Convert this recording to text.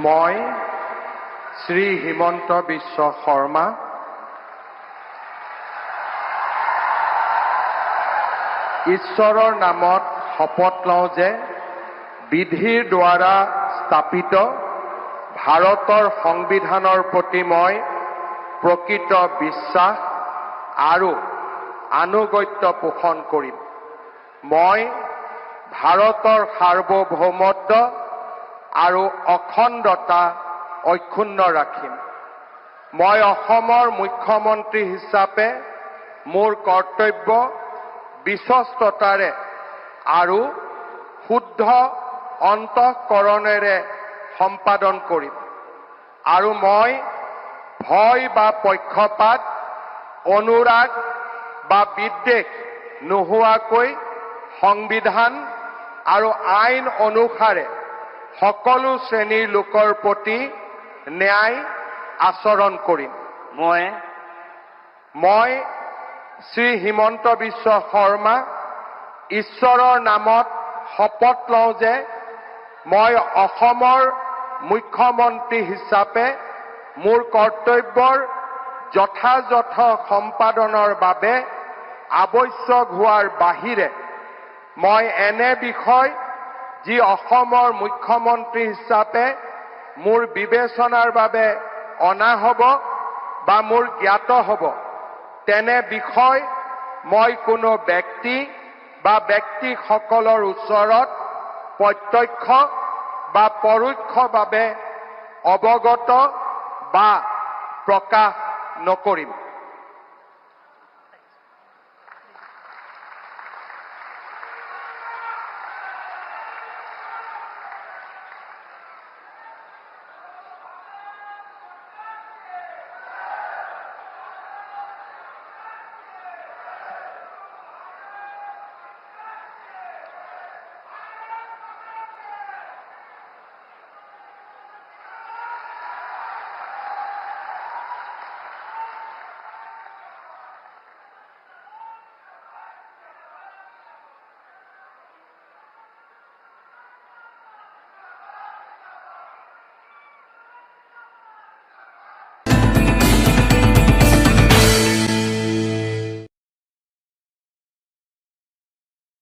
মই শ্ৰী হিমন্ত বিশ্ব শৰ্মা ঈশ্বৰৰ নামত শপত লওঁ যে বিধিৰ দ্বাৰা স্থাপিত ভাৰতৰ সংবিধানৰ প্ৰতি মই প্ৰকৃত বিশ্বাস আৰু আনুগত্য পোষণ কৰিম। মই ভাৰতৰ সাৰ্বভৌমত্ব আৰু অখণ্ডতা অক্ষুণ্ণ ৰাখিম। মই অসমৰ মুখ্যমন্ত্ৰী হিচাপে মোৰ কৰ্তব্য বিশ্বস্ততাৰে আৰু শুদ্ধ অন্তঃকৰণেৰে সম্পাদন কৰিম আৰু মই ভয় বা পক্ষপাত, অনুৰাগ বা বিদ্বেষ নোহোৱাকৈ সংবিধান আৰু আইন অনুসাৰে সকলো শ্ৰেণীৰ লোকৰ প্ৰতি ন্যায় আচৰণ কৰিম। মই শ্ৰী হিমন্ত বিশ্ব শৰ্মা ঈশ্বৰৰ নামত শপত লওঁ যে মই অসমৰ মুখ্যমন্ত্ৰী হিচাপে মোৰ কৰ্তব্যৰ যথাযথ সম্পাদনৰ বাবে আৱশ্যক হোৱাৰ বাহিৰে মই এনে বিষয় যি অসমৰ মুখ্যমন্ত্ৰী হিচাপে মোৰ বিবেচনাৰ বাবে অনা হ'ব বা মোৰ জ্ঞাত হ'ব তেনে বিষয় মই কোনো ব্যক্তি বা ব্যক্তিসকলৰ ওচৰত প্ৰত্যক্ষ বা পৰোক্ষভাৱে অৱগত বা প্ৰকাশ নকৰিম।